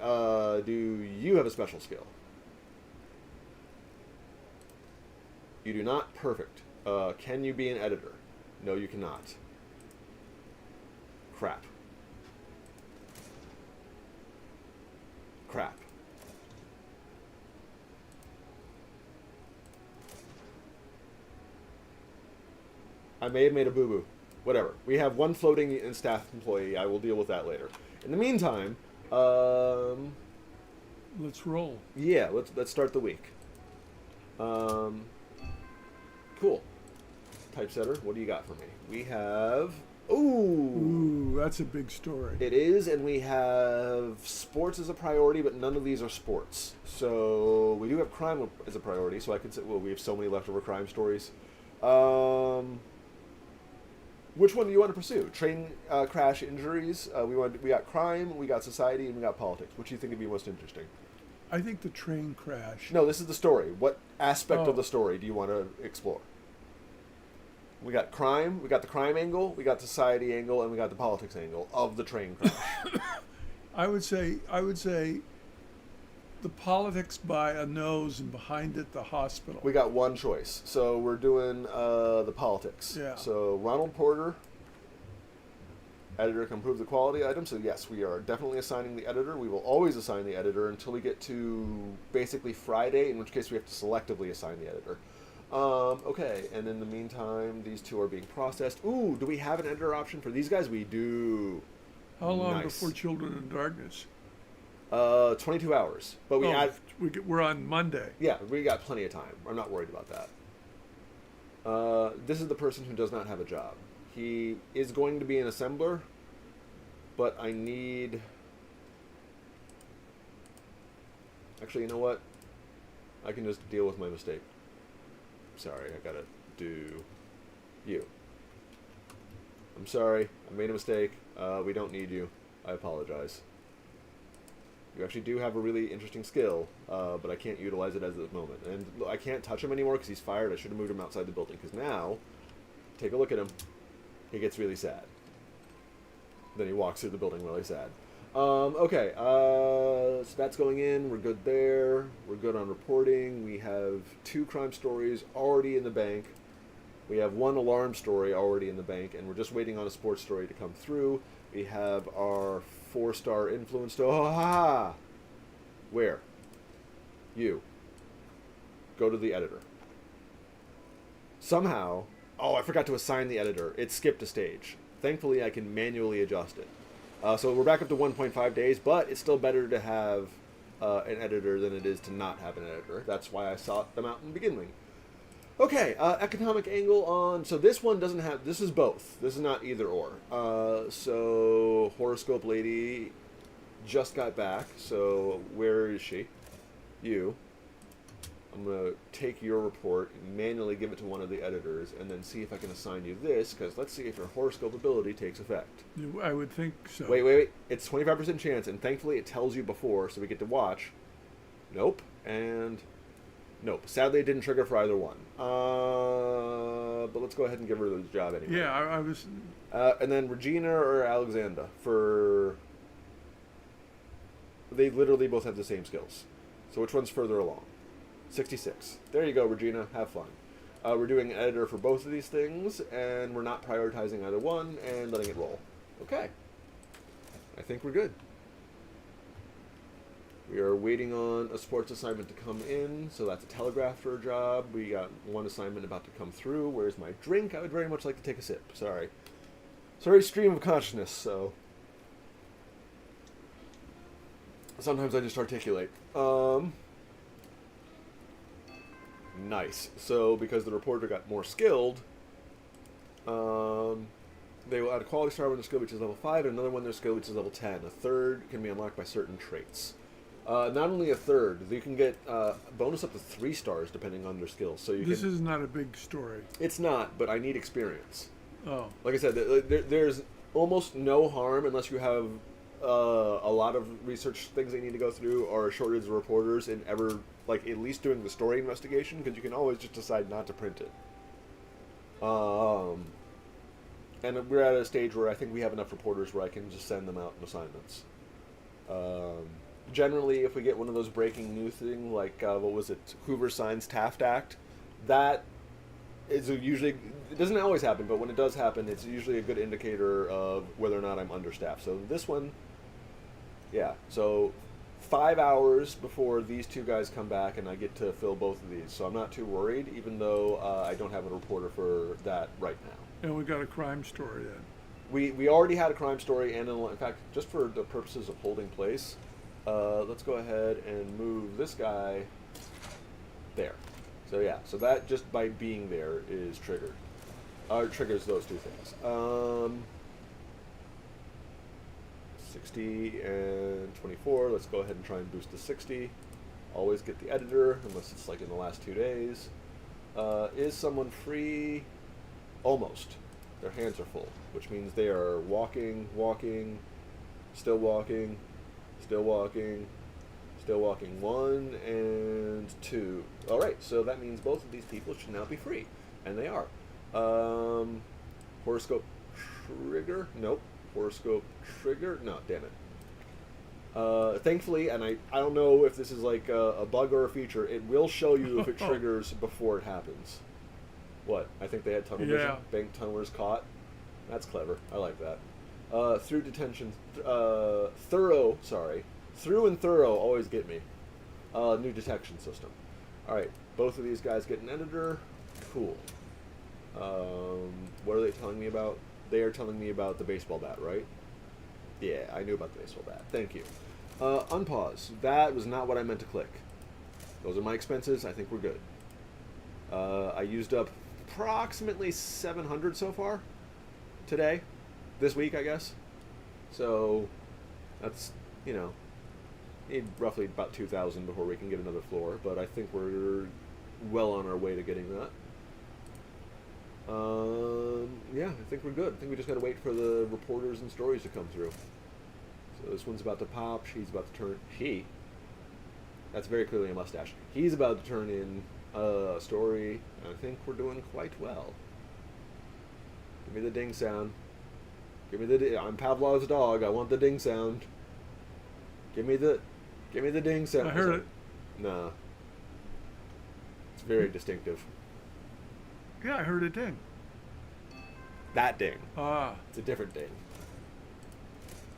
Do you have a special skill? You do not. Perfect. Can you be an editor? No, you cannot. Crap. Crap. I may have made a boo-boo. Whatever. We have one floating and staff employee. I will deal with that later. In the meantime, Let's roll. yeah, let's start the week. Cool. Typesetter, what do you got for me? We have... Ooh! Ooh, that's a big story. It is, and we have sports as a priority, but none of these are sports. So we do have crime as a priority, so I can say, well, we have so many leftover crime stories. Which one do you want to pursue? Train crash injuries. We got crime, we got society, and we got politics. Which do you think would be most interesting? I think the train crash. No, this is the story. What aspect Oh. of the story do you want to explore? We got crime, we got the crime angle, we got the society angle, and we got the politics angle of the train crash. I would say the politics by a nose and behind it the hospital. We got one choice. So we're doing the politics. Yeah. So Ronald Porter, editor can improve the quality item. So yes, we are definitely assigning the editor. We will always assign the editor until we get to basically Friday, in which case we have to selectively assign the editor. Okay, and in the meantime, these 2 are being processed. Ooh, do we have an editor option for these guys? We do. How long Nice. before Children in Darkness? 22 hours. But we add... We're on Monday. Yeah, we got plenty of time. I'm not worried about that. This is the person who does not have a job. He is going to be an assembler, but I need... Actually, you know what? I can just deal with my mistake. Sorry, I gotta do you. I'm sorry, I made a mistake. We don't need you. I apologize. You actually do have a really interesting skill, but I can't utilize it at the moment. And I can't touch him anymore because he's fired. I should have moved him outside the building, because now, take a look at him. He gets really sad. Then he walks through the building really sad. Okay, so that's going in. We're good there. We're good on reporting. We have 2 crime stories already in the bank. We have 1 alarm story already in the bank, and we're just waiting on a sports story to come through. We have our 4-star influence. Oh, ha, ha! Where? You. Go to the editor. Somehow... Oh, I forgot to assign the editor. It skipped a stage. Thankfully, I can manually adjust it. So we're back up to 1.5 days, but it's still better to have an editor than it is to not have an editor. That's why I sought them out in the beginning. Okay, economic angle on... So this one doesn't have... This is both. This is not either or. So horoscope lady just got back. So where is she? You. I'm going to take your report, manually give it to one of the editors, and then see if I can assign you this, because let's see if your horoscope ability takes effect. I would think so. Wait. It's 25% chance, and thankfully it tells you before, so we get to watch. Nope, and nope. Sadly, it didn't trigger for either one. But let's go ahead and give her the job anyway. Yeah, I was... And then Regina or Alexandra for... They literally both have the same skills. So which one's further along? 66. There you go, Regina. Have fun. We're doing an editor for both of these things, and we're not prioritizing either one and letting it roll. Okay. I think we're good. We are waiting on a sports assignment to come in, so that's a telegrapher job. We got one assignment about to come through. Where's my drink? I would very much like to take a sip. Sorry. Sorry, stream of consciousness, so... Sometimes I just articulate. Nice. So, because the reporter got more skilled, they will add a quality star when their skill reaches level 5, and another one their skill reaches level 10. A third can be unlocked by certain traits. Not only a third, you can get bonus up to 3 stars depending on their skills. So This is not a big story. It's not, but I need experience. Oh. Like I said, there's almost no harm unless you have a lot of research things that you need to go through or a shortage of reporters in ever, like, at least doing the story investigation, because you can always just decide not to print it. And we're at a stage where I think we have enough reporters where I can just send them out in assignments. Generally, if we get one of those breaking news thing, like, what was it, Hoover signs Taft Act, that is usually, it doesn't always happen, but when it does happen, it's usually a good indicator of whether or not I'm understaffed. So this one, yeah, so 5 hours before these two guys come back and I get to fill both of these. So I'm not too worried, even though I don't have a reporter for that right now. And we got a crime story then. We already had a crime story, and in fact, just for the purposes of holding place, let's go ahead and move this guy there. So yeah, so that just by being there is triggered. Triggers those two things. 60 and 24. Let's go ahead and try and boost to 60. Always get the editor, unless it's like in the last 2 days. Is someone free? Almost. Their hands are full, which means they are walking, still walking, still walking, still walking. 1 and 2. All right, so that means both of these people should now be free, and they are. Horoscope trigger? Nope. Horoscope trigger? No, damn it. Thankfully, and I don't know if this is like a bug or a feature, it will show you if it triggers before it happens. What? I think they had tunnel vision. Yeah. Bank tunnelers caught. That's clever. I like that. Through detention. Thorough, sorry. Through and thorough always get me. New detection system. Alright, both of these guys get an editor. Cool. What are they telling me about? They are telling me about the baseball bat, right? Yeah, I knew about the baseball bat. Thank you. Unpause. That was not what I meant to click. Those are my expenses. I think we're good. I used up approximately 700 so far today. This week, I guess. So that's, you know, need roughly about 2,000 before we can get another floor, but I think we're well on our way to getting that. Yeah, I think we're good. I think we just got to wait for the reporters and stories to come through. So this one's about to pop. She's about to turn. That's very clearly a mustache. He's about to turn in a story. I think we're doing quite well. Give me the ding sound. Give me the. I'm Pavlov's dog. I want the ding sound. Give me the ding sound. I heard it. Nah. It's very distinctive. Yeah, I heard a ding. That ding. Ah. It's a different ding.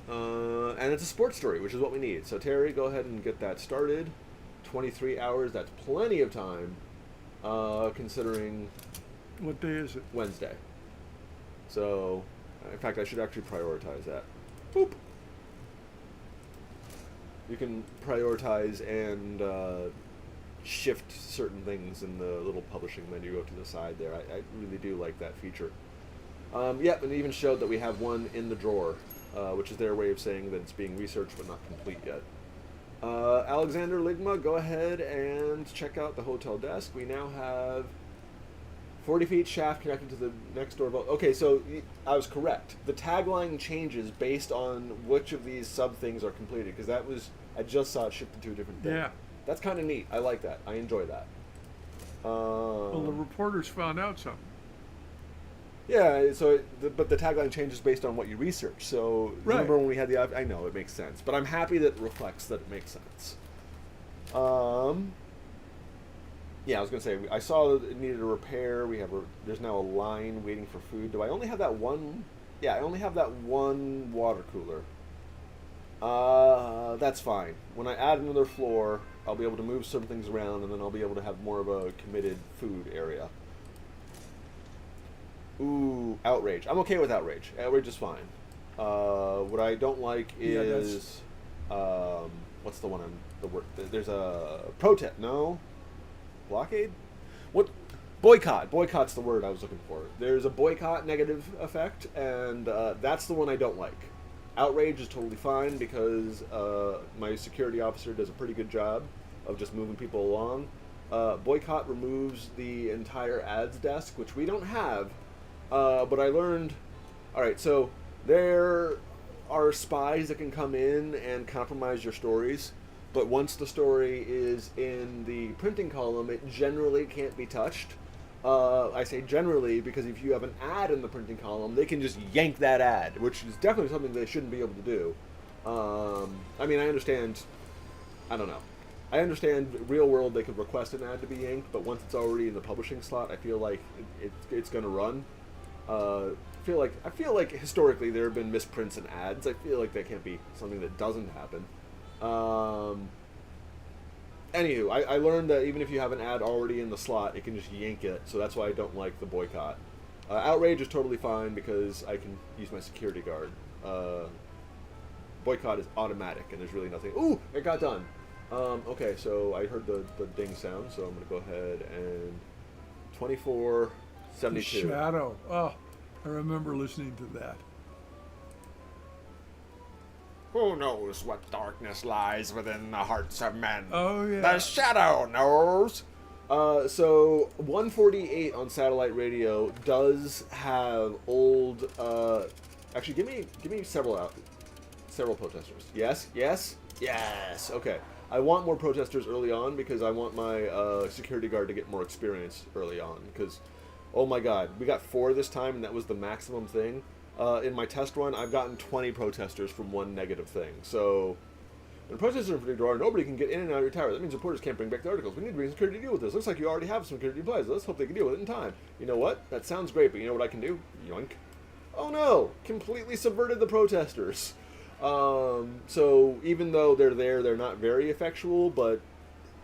And it's a sports story, which is what we need. So Terry, go ahead and get that started. 23 hours, that's plenty of time, considering What day is it? Wednesday. So, in fact, I should actually prioritize that. Boop. You can prioritize and shift certain things in the little publishing menu up to the side there. I really do like that feature. Yeah, and it even showed that we have one in the drawer, which is their way of saying that it's being researched but not complete yet. Alexander Ligma, go ahead and check out the hotel desk. We now have 40 feet shaft connected to the next door vault. Okay, so I was correct. The tagline changes based on which of these sub things are completed, because that was, I just saw it shifted to a different thing. Yeah. That's kind of neat. I like that. I enjoy that. Well, the reporters found out something. Yeah, so but the tagline changes based on what you research. So Right. remember when we had the? I know it makes sense, but I'm happy that it reflects that it makes sense. Yeah, I was gonna say I saw that it needed a repair. There's now a line waiting for food. Do I only have that one? Yeah, I only have that one water cooler. That's fine. When I add another floor, I'll be able to move some things around, and then I'll be able to have more of a committed food area. Ooh, outrage. I'm okay with outrage. Outrage is fine. What I don't like Yeah, is, what's the one I'm the word? There's a protest. No, blockade. What? Boycott. Boycott's the word I was looking for. There's a boycott negative effect, and that's the one I don't like. Outrage is totally fine because my security officer does a pretty good job of just moving people along. Boycott removes the entire ads desk, which we don't have. But I learned. All right, so there are spies that can come in and compromise your stories, but once the story is in the printing column, it generally can't be touched. I say generally because if you have an ad in the printing column, they can just yank that ad, which is definitely something they shouldn't be able to do. I mean, I understand. I don't know. I understand real world they could request an ad to be yanked, but once it's already in the publishing slot, I feel like it's going to run. I feel like historically there have been misprints in ads. I feel like that can't be something that doesn't happen. Anywho, I learned that even if you have an ad already in the slot, it can just yank it. So that's why I don't like the boycott. Outrage is totally fine because I can use my security guard. Boycott is automatic, and there's really nothing. Ooh, it got done. Okay, so I heard the ding sound, so I'm going to go ahead and 2472. Shadow. Oh, I remember listening to that. Who knows what darkness lies within the hearts of men? Oh, yeah. The shadow knows. So 148 on satellite radio does have old. Actually, give me several protesters. Yes. Okay. I want more protesters early on because I want my security guard to get more experience early on. Because, oh my God, we got 4 this time, and that was the maximum thing. In my test run, I've gotten 20 protesters from one negative thing. So, when protesters are in particular, nobody can get in and out of your tower. That means reporters can't bring back the articles. We need to bring security to deal with this. Looks like you already have some security supplies. Let's hope they can deal with it in time. You know what? That sounds great, but you know what I can do? Yoink. Oh no! Completely subverted the protesters. So, even though they're there, they're not very effectual, but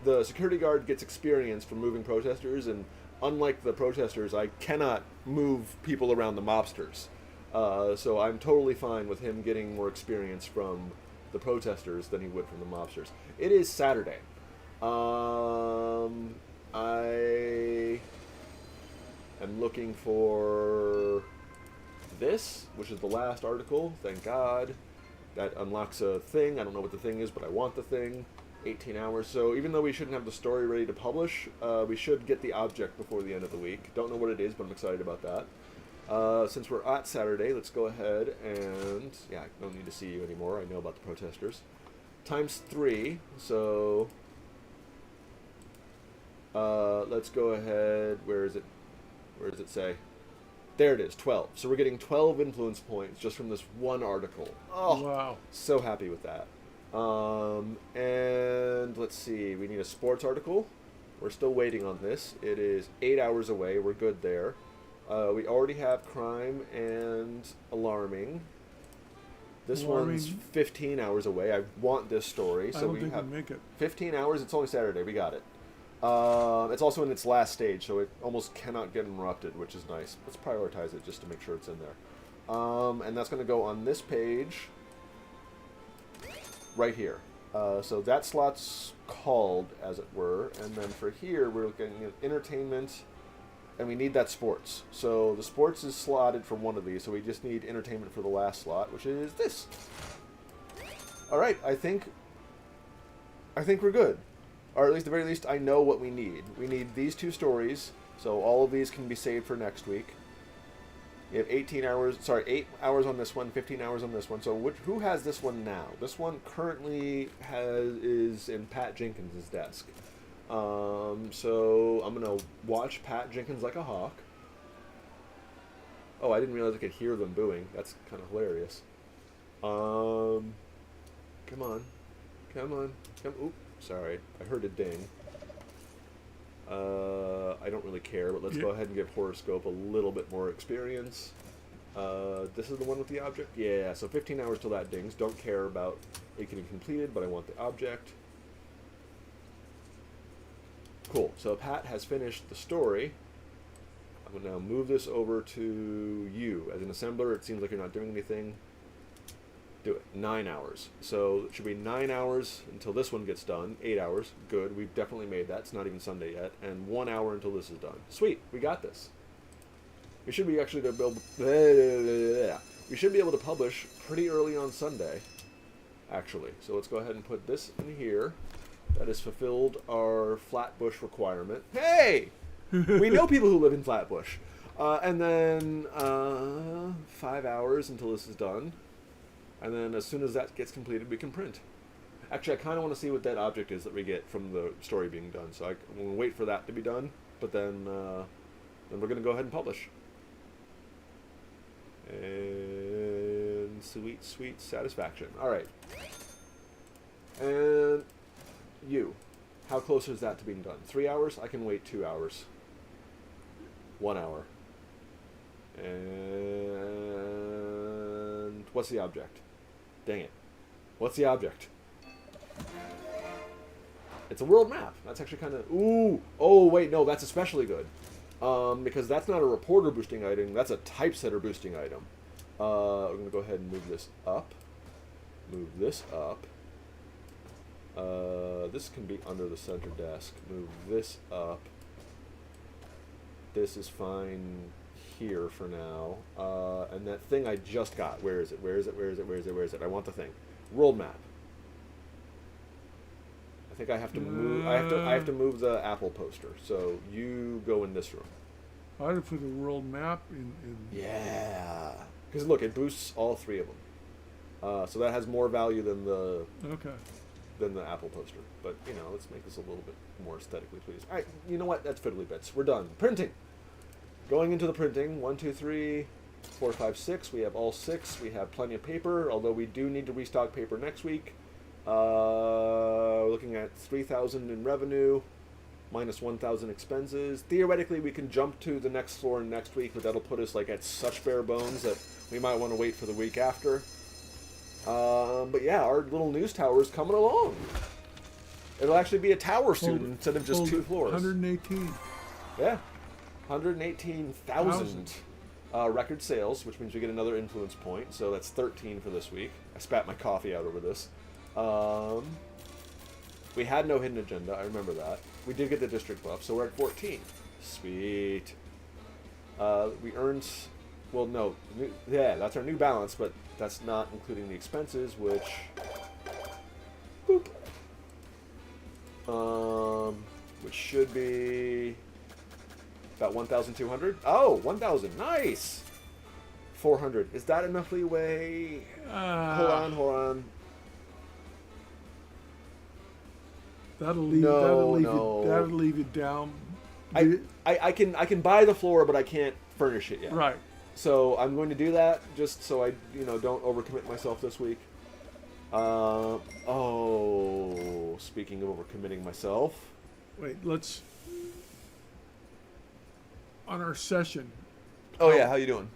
the security guard gets experience from moving protesters, and unlike the protesters, I cannot move people around the mobsters. So I'm totally fine with him getting more experience from the protesters than he would from the mobsters. It is Saturday. I am looking for this, which is the last article. Thank God. That unlocks a thing. I don't know what the thing is, but I want the thing. 18 hours. So even though we shouldn't have the story ready to publish, we should get the object before the end of the week. Don't know what it is, but I'm excited about that. Since we're at Saturday, let's go ahead and... Yeah, I don't need to see you anymore. I know about the protesters. Times 3, so... let's go ahead... Where is it? Where does it say? There it is, 12. So we're getting 12 influence points just from this one article. Oh, Wow. so happy with that. And let's see. We need a sports article. We're still waiting on this. It is 8 hours away. We're good there. We already have crime and alarming. This one's 15 hours away. I want this story. I So don't we think have we'll make it. 15 hours. It's only Saturday. We got it. It's also in its last stage, so it almost cannot get interrupted, which is nice. Let's prioritize it just to make sure it's in there. And that's going to go on this page right here. So that slot's called, as it were. And then for here, we're looking at entertainment, and we need that sports. So the sports is slotted for one of these, so we just need entertainment for the last slot, which is this. All right, I think we're good. Or at least, at the very least, I know what we need. We need these 2 stories, so all of these can be saved for next week. You have 8 hours on this one, 15 hours on this one. So who has this one now? This one currently is in Pat Jenkins' desk. So I'm going to watch Pat Jenkins like a hawk. Oh, I didn't realize I could hear them booing. That's kind of hilarious. Come on. Oop, sorry. I heard a ding. I don't really care, but let's go ahead and give Horoscope a little bit more experience. This is the one with the object? Yeah, so 15 hours till that dings. Don't care about it getting completed, but I want the object. Cool. So Pat has finished the story. I'm going to now move this over to you. As an assembler, it seems like you're not doing anything. Do it. 9 hours. So it should be 9 hours until this one gets done. 8 hours. Good. We've definitely made that. It's not even Sunday yet. And 1 hour until this is done. Sweet. We got this. We should be actually to build. We should be able to publish pretty early on Sunday, actually. So let's go ahead and put this in here. That has fulfilled our Flatbush requirement. Hey, we know people who live in Flatbush. And then 5 hours until this is done, and then as soon as that gets completed, we can print. Actually, I kind of want to see what that object is that we get from the story being done. So I'm going to wait for that to be done, but then we're going to go ahead and publish. And sweet, sweet satisfaction. All right. And you, how close is that to being done? 3 hours? I can wait 2 hours. 1 hour. And what's the object? Dang it. What's the object? It's a world map. That's actually kind of... Ooh! Oh, wait, no, that's especially good. Because that's not a reporter boosting item, that's a typesetter boosting item. We're going to go ahead and move this up. Move this up. This can be under the center desk. Move this up. This is fine here for now. And that thing I just got, where is it? Where is it? Where is it? Where is it? Where is it? I want the thing. World map. I think I have to move. I have to move the Apple poster. So you go in this room. I'd have put the world map in. Yeah. Because look, it boosts all three of them. So that has more value than the Apple poster. But you know, let's make this a little bit more aesthetically pleasing. All right. You know what? That's fiddly bits. We're done. Printing. Going into the printing. 1, 2, 3, 4, 5, 6. We have all 6. We have plenty of paper. Although we do need to restock paper next week. We're looking at 3,000 in revenue, minus 1,000 expenses. Theoretically, we can jump to the next floor next week, but that'll put us like at such bare bones that we might want to wait for the week after. But yeah, our little news tower is coming along. It'll actually be a tower soon instead of just 2 floors. 118. Yeah, 118,000 record sales, which means we get another influence point. So that's 13 for this week. I spat my coffee out over this. We had no hidden agenda, I remember that. We did get the district buff, so we're at 14. Sweet. We earned, well, no, yeah, that's our new balance, but that's not including the expenses, which, boop, which should be about 1,200. Oh, 1,000, nice. 400. Is that enough leeway? Hold on. That'll leave it down. I can buy the floor, but I can't furnish it yet. Right. So I'm going to do that just so I don't overcommit myself this week. Speaking of overcommitting myself. Wait, let's on our session. Oh yeah, how you doing?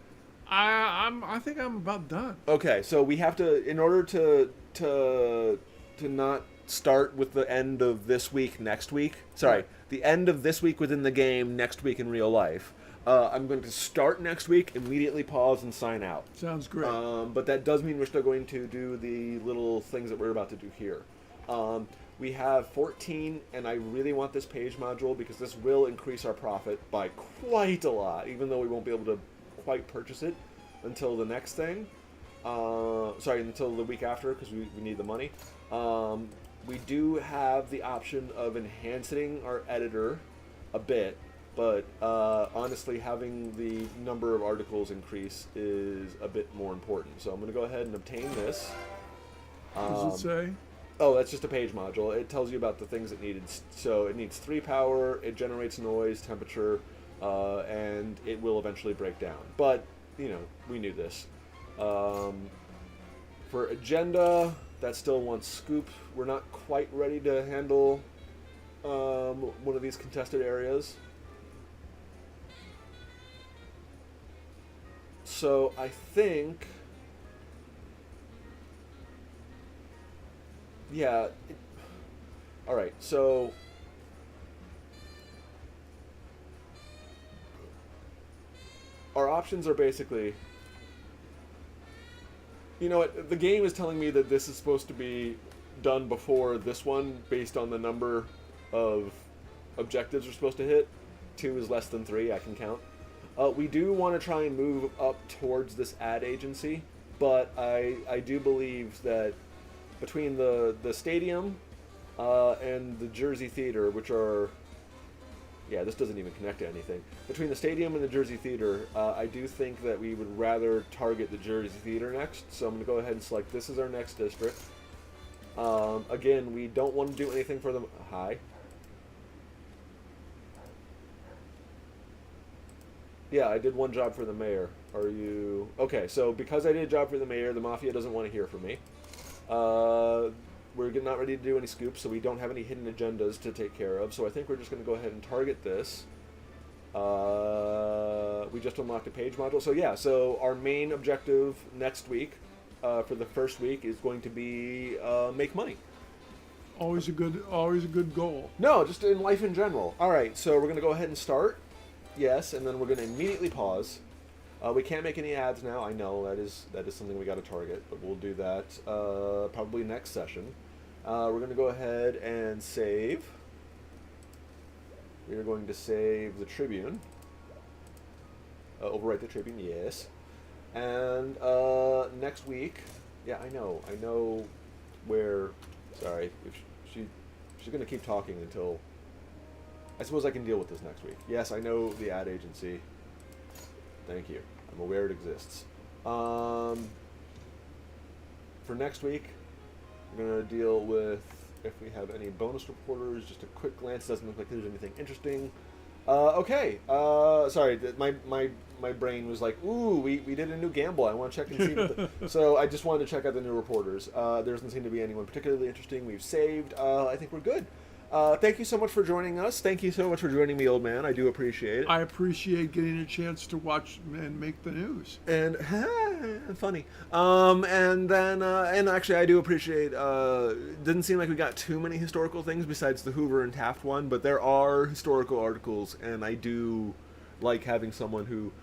I think I'm about done. Okay, so we have to, in order to not start with the end of this week next week. Sorry, Right. the end of this week within the game next week in real life. I'm going to start next week, immediately pause, and sign out. Sounds great. But that does mean we're still going to do the little things that we're about to do here. We have 14, and I really want this page module because this will increase our profit by quite a lot, even though we won't be able to quite purchase it until the next thing. Until the week after, because we need the money. We do have the option of enhancing our editor a bit, but honestly, having the number of articles increase is a bit more important. So I'm going to go ahead and obtain this. What does it say? Oh, that's just a page module. It tells you about the things it needed. So it needs 3 power, it generates noise, temperature, and it will eventually break down. But, we knew this. For agenda, that's still 1 scoop. We're not quite ready to handle one of these contested areas. So I think, yeah. All right. So our options are basically, you know what? The game is telling me that this is supposed to be done before this one, based on the number of objectives we're supposed to hit. 2 is less than 3. I can count. We do want to try and move up towards this ad agency, but I do believe that between the stadium and the Jersey Theater, which are, yeah, this doesn't even connect to anything. Between the stadium and the Jersey Theater, I do think that we would rather target the Jersey Theater next. So I'm going to go ahead and select this as our next district. Again, we don't want to do anything for them. Hi. Yeah, I did one job for the mayor. Are you... Okay, so because I did a job for the mayor, the Mafia doesn't want to hear from me. We're not ready to do any scoops, so we don't have any hidden agendas to take care of. So I think we're just going to go ahead and target this. We just unlocked a page module. So yeah, so our main objective next week, for the first week, is going to be make money. Always a good goal. No, just in life in general. All right, so we're going to go ahead and start. Yes, and then we're going to immediately pause. We can't make any ads now. I know that is something we got to target, but we'll do that probably next session. We're going to go ahead and save. We are going to save the Tribune. Overwrite the Tribune, yes. And next week, yeah, I know where. Sorry, if she's going to keep talking until. I suppose I can deal with this next week. Yes, I know the ad agency. Thank you. I'm aware it exists. For next week, we're going to deal with if we have any bonus reporters. Just a quick glance. Doesn't look like there's anything interesting. Okay. Sorry, my brain was like, ooh, we did a new gamble. I want to check and see. So I just wanted to check out the new reporters. There doesn't seem to be anyone particularly interesting. We've saved. I think we're good. Thank you so much for joining us. Thank you so much for joining me, old man. I do appreciate it. I appreciate getting a chance to watch and make the news. And funny. And then and actually, I do appreciate. Didn't seem like we got too many historical things besides the Hoover and Taft one, but there are historical articles, and I do like having someone who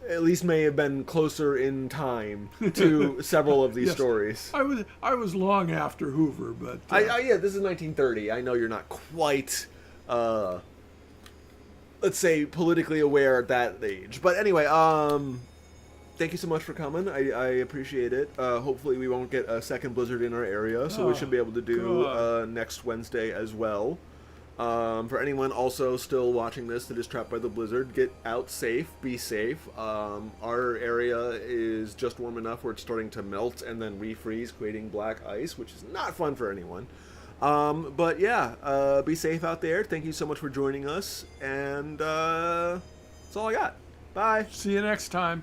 at least may have been closer in time to several of these Yes. stories. I was long after Hoover, but Yeah, this is 1930. I know you're not quite, let's say, politically aware at that age. But anyway, thank you so much for coming. I appreciate it. Hopefully we won't get a second blizzard in our area, so we should be able to do next Wednesday as well. For anyone also still watching this that is trapped by the blizzard, get out safe, be safe. Our area is just warm enough where it's starting to melt and then refreeze, creating black ice, which is not fun for anyone. But yeah, be safe out there. Thank you so much for joining us, and that's all I got. Bye. see you next time.